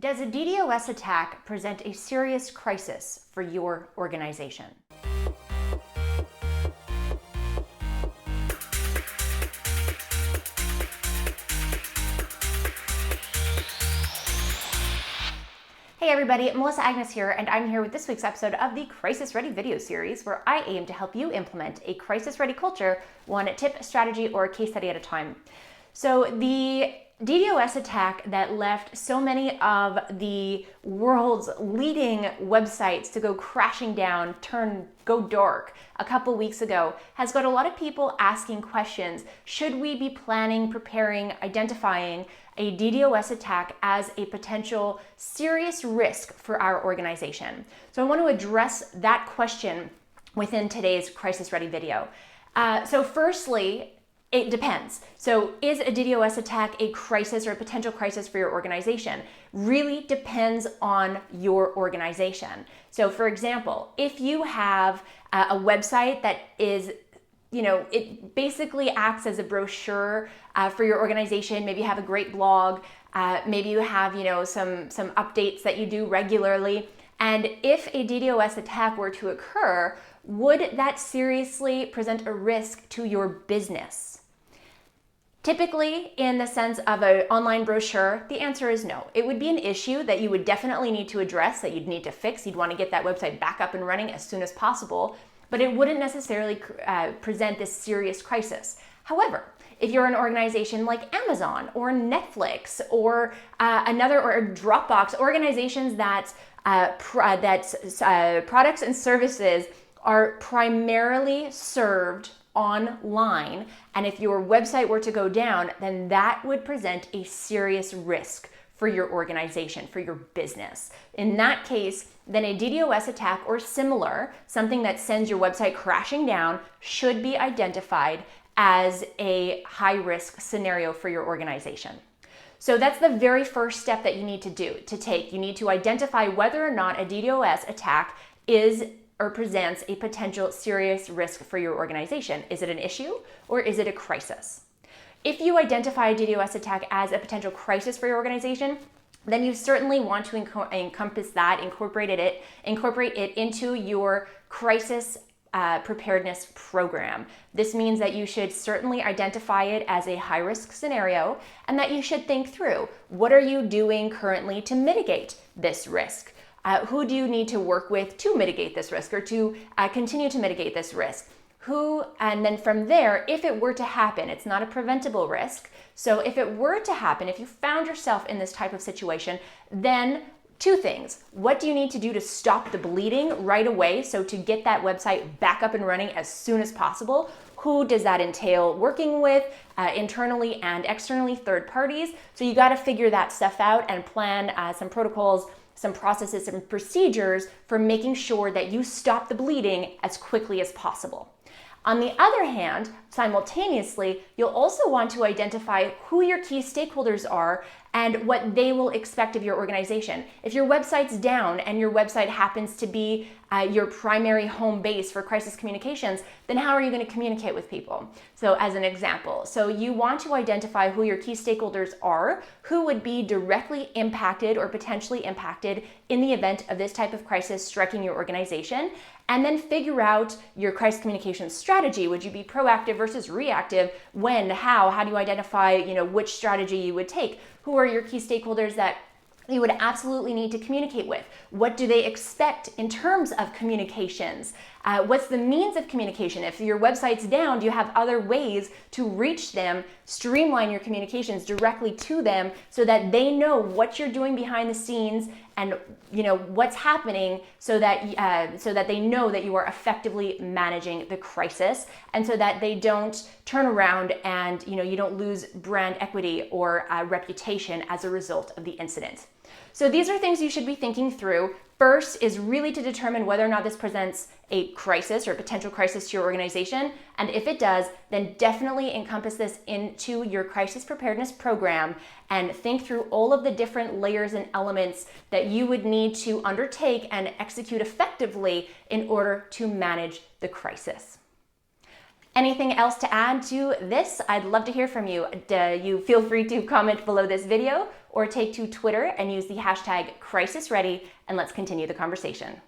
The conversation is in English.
Does a DDoS attack present a serious crisis for your organization? Hey everybody, Melissa Agnes here, and I'm here with this week's episode of the Crisis Ready video series, where I aim to help you implement a crisis ready culture, one tip, strategy, or case study at a time. So the DDoS attack that left so many of the world's leading websites to go crashing down, go dark a couple weeks ago has got a lot of people asking questions. Should we be planning, preparing, identifying a DDoS attack as a potential serious risk for our organization? So I want to address that question within today's Crisis Ready video. So firstly, it depends. So is a DDoS attack a crisis or a potential crisis for your organization? Really depends on your organization. So for example, if you have a website that is, it basically acts as a brochure for your organization. Maybe you have a great blog. Maybe you have, some updates that you do regularly. And if a DDoS attack were to occur, would that seriously present a risk to your business? Typically, in the sense of an online brochure, the answer is no. It would be an issue that you would definitely need to address, that you'd need to fix. You'd want to get that website back up and running as soon as possible, but it wouldn't necessarily present this serious crisis. However, if you're an organization like Amazon or Netflix or or Dropbox, organizations that products and services are primarily served online, and if your website were to go down, then that would present a serious risk for your organization, for your business. In that case, then a DDoS attack or similar, something that sends your website crashing down, should be identified as a high-risk scenario for your organization. So that's the very first step that you need to take. You need to identify whether or not a DDoS attack is or presents a potential serious risk for your organization. Is it an issue or is it a crisis? If you identify a DDoS attack as a potential crisis for your organization, then you certainly want to encompass that, incorporate it into your crisis preparedness program. This means that you should certainly identify it as a high-risk scenario and that you should think through, what are you doing currently to mitigate this risk? Who do you need to work with to mitigate this risk or to continue to mitigate this risk? And then from there, if it were to happen, it's not a preventable risk. So if it were to happen, if you found yourself in this type of situation, then two things. What do you need to do to stop the bleeding right away? So to get that website back up and running as soon as possible. Who does that entail working with internally and externally, third parties? So you got to figure that stuff out and plan some protocols, some processes and procedures for making sure that you stop the bleeding as quickly as possible. On the other hand, simultaneously, you'll also want to identify who your key stakeholders are and what they will expect of your organization. If your website's down and your website happens to be your primary home base for crisis communications, then how are you going to communicate with people? So as an example, so you want to identify who your key stakeholders are, who would be directly impacted or potentially impacted in the event of this type of crisis striking your organization, and then figure out your crisis communication strategy. Would you be proactive versus reactive? When, how do you identify, which strategy you would take? Who are your key stakeholders that you would absolutely need to communicate with? What do they expect in terms of communications? What's the means of communication? If your website's down, do you have other ways to reach them, streamline your communications directly to them so that they know what you're doing behind the scenes and what's happening so that they know that you are effectively managing the crisis, and so that they don't turn around and you don't lose brand equity or reputation as a result of the incident. So these are things you should be thinking through. First is really to determine whether or not this presents a crisis or a potential crisis to your organization. And if it does, then definitely encompass this into your crisis preparedness program and think through all of the different layers and elements that you would need to undertake and execute effectively in order to manage the crisis. Anything else to add to this? I'd love to hear from you. You feel free to comment below this video or take to Twitter and use the hashtag #CrisisReady, and let's continue the conversation.